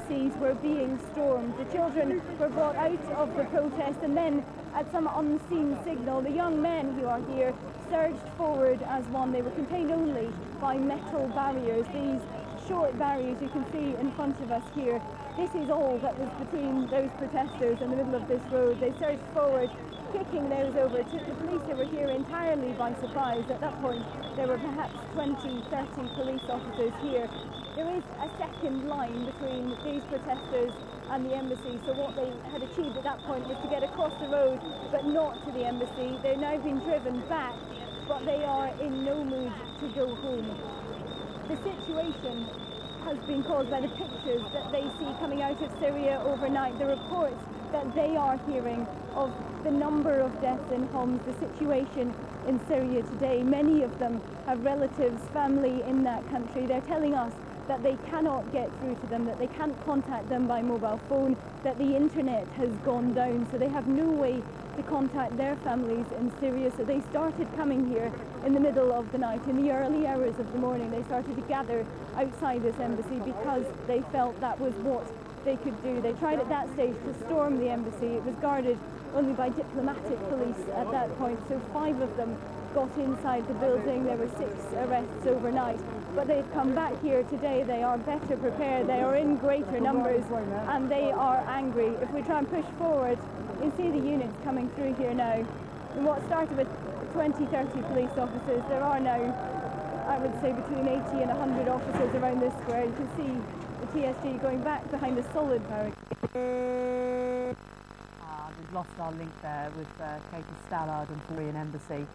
embassies were being stormed. The children were brought out of the protest, and then at some unseen signal, the young men who are here surged forward as one. They were contained only by metal barriers, these short barriers you can see in front of us here. This is all that was between those protesters in the middle of this road. They surged forward, kicking those over. Took the police who were here entirely by surprise. At that point, there were perhaps 20, 30 police officers here. There is a second line between these protesters and the embassy, so what they had achieved at that point was to get across the road, but not to the embassy. They've now been driven back, but they are in no mood to go home. The situation has been caused by the pictures that they see coming out of Syria overnight, the reports that they are hearing of the number of deaths in Homs, the situation in Syria today. Many of them have relatives, family in that country. They're telling us that they cannot get through to them, that they can't contact them by mobile phone, that the internet has gone down, so they have no way to contact their families in Syria. So they started coming here in the middle of the night. In the early hours of the morning, they started to gather outside this embassy because they felt that was what they could do. They tried at that stage to storm the embassy. It was guarded only by diplomatic police at that point, so 5 of them got inside the building. There were 6 arrests overnight, but they've come back here today. They are better prepared, they are in greater numbers, and they are angry. If we try and push forward, you see the units coming through here now. And what started with 20, 30 police officers, there are now, I would say, between 80 and 100 officers around this square. You can see the TSG going back behind a solid barricade. We've lost our link there with Katie Stallard and Syrian Embassy.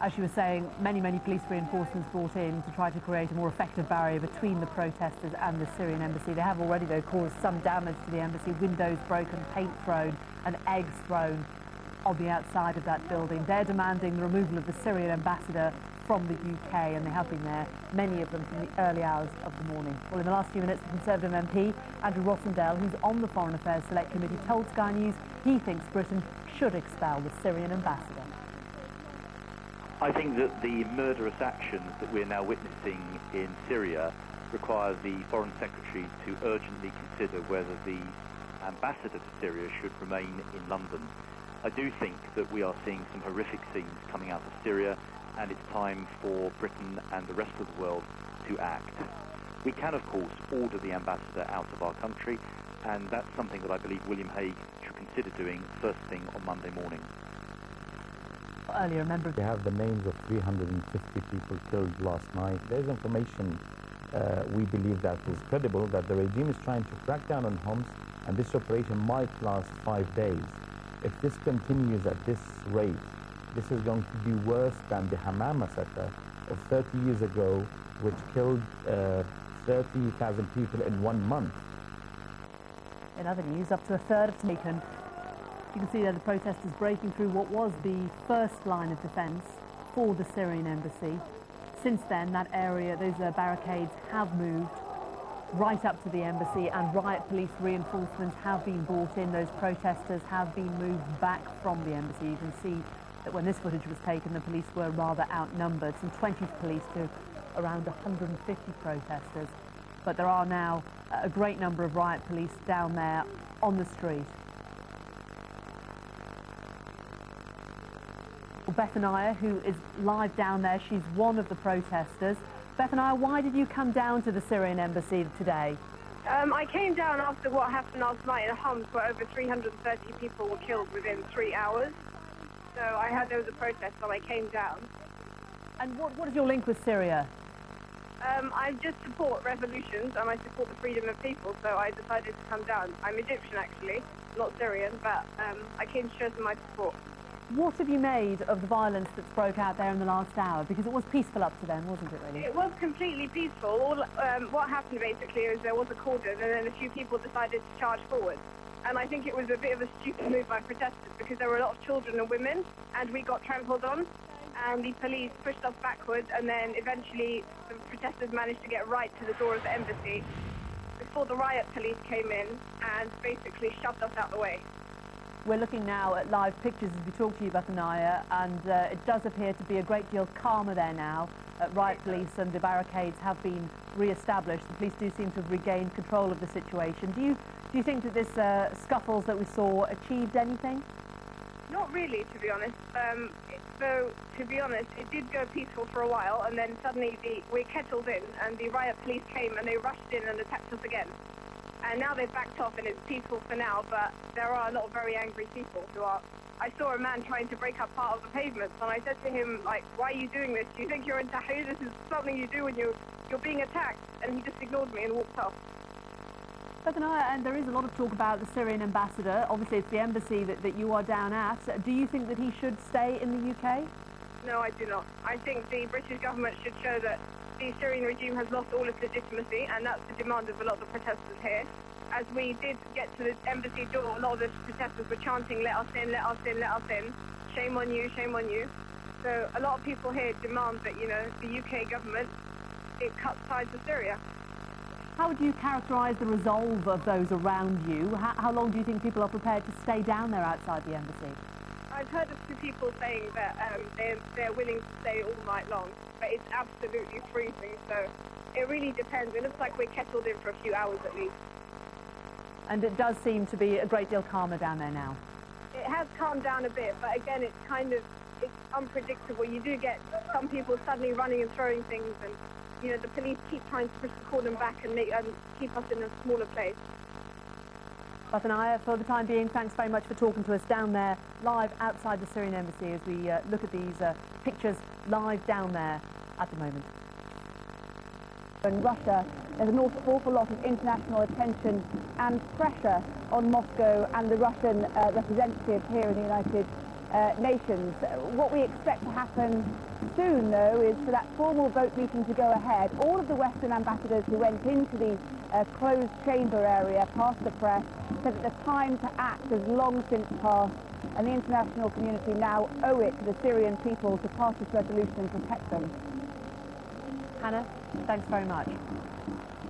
As she was saying, many police reinforcements brought in to try to create a more effective barrier between the protesters and the Syrian embassy. They have already, though, caused some damage to the embassy, windows broken, paint thrown and eggs thrown on the outside of that building. They're demanding the removal of the Syrian ambassador from the UK, and they have been there, many of them from the early hours of the morning. Well, in the last few minutes, the Conservative MP, Andrew Rossendale, who's on the Foreign Affairs Select Committee, told Sky News he thinks Britain should expel the Syrian ambassador. I think that the murderous actions that we're now witnessing in Syria require the Foreign Secretary to urgently consider whether the ambassador to Syria should remain in London. I do think that we are seeing some horrific scenes coming out of Syria, and it's time for Britain and the rest of the world to act. We can, of course, order the ambassador out of our country, and that's something that I believe William Hague should consider doing first thing on Monday morning. Earlier, remember, we have the names of 350 people killed last night. There's information we believe that is credible, that the regime is trying to crack down on Homs, and this operation might last 5 days. If this continues at this rate, this is going to be worse than the Hammam massacre of 30 years ago, which killed 30,000 people in 1 month. In other news, up to a third of taken. You can see there the protesters breaking through what was the first line of defence for the Syrian embassy. Since then, that area, those barricades have moved right up to the embassy, and riot police reinforcements have been brought in. Those protesters have been moved back from the embassy. You can see that when this footage was taken, the police were rather outnumbered, some 20 police to around 150 protesters. But there are now a great number of riot police down there on the street. Bethania, who is live down there, she's one of the protesters. Bethania, why did you come down to the Syrian embassy today? I came down after what happened last night in Homs, where over 330 people were killed within 3 hours. So I heard there was a protest, so I came down. And what is your link with Syria? I just support revolutions, and I support the freedom of people, so I decided to come down. I'm Egyptian, actually, not Syrian, but I came to show some my support. What have you made of the violence that's broke out there in the last hour? Because it was peaceful up to then, wasn't it, really? It was completely peaceful. What happened, basically, is there was a cordon, and then a few people decided to charge forward. And I think it was a bit of a stupid move by protesters, because there were a lot of children and women, and we got trampled on, and the police pushed us backwards, and then eventually the protesters managed to get right to the door of the embassy before the riot police came in and basically shoved us out the way. We're looking now at live pictures as we talk to you, Bethania, and it does appear to be a great deal calmer there now. Riot police and the barricades have been re-established. The police do seem to have regained control of the situation. Do you think that this scuffles that we saw achieved anything? Not really, to be honest. So, to be honest, it did go peaceful for a while, and then suddenly we kettled in, and the riot police came, and they rushed in and attacked us again. And now they've backed off, and it's peaceful for now, but there are a lot of very angry people who are... I saw a man trying to break up part of the pavements, and I said to him, like, why are you doing this? Do you think you're in Tahrir? This is something you do when you're being attacked. And he just ignored me and walked off. And there is a lot of talk about the Syrian ambassador. Obviously, it's the embassy that you are down at. Do you think that he should stay in the UK? No, I do not. I think the British government should show that the Syrian regime has lost all its legitimacy, and that's the demand of a lot of the protesters here. As we did get to the embassy door, a lot of the protesters were chanting, let us in, let us in, let us in. Shame on you, shame on you. So a lot of people here demand that, you know, the UK government, it cuts ties with Syria. How would you characterise the resolve of those around you? How long do you think people are prepared to stay down there outside the embassy? I've heard of two people saying that they're willing to stay all night long, but it's absolutely freezing, so it really depends. It looks like we're kettled in for a few hours at least. And it does seem to be a great deal calmer down there now. It has calmed down a bit, but again, it's unpredictable. You do get some people suddenly running and throwing things, and you know, the police keep trying to push the cordon back and keep us in a smaller place. Bathanaya, for the time being, thanks very much for talking to us down there, live outside the Syrian embassy, as we look at these pictures live down there at the moment. In Russia, there's an awful lot of international attention and pressure on Moscow and the Russian representatives here in the United Nations. What we expect to happen soon, though, is for that formal vote meeting to go ahead. All of the Western ambassadors who went into the closed chamber area past the press said that the time to act has long since passed, and the international community now owe it to the Syrian people to pass this resolution and protect them. Hannah, thanks very much.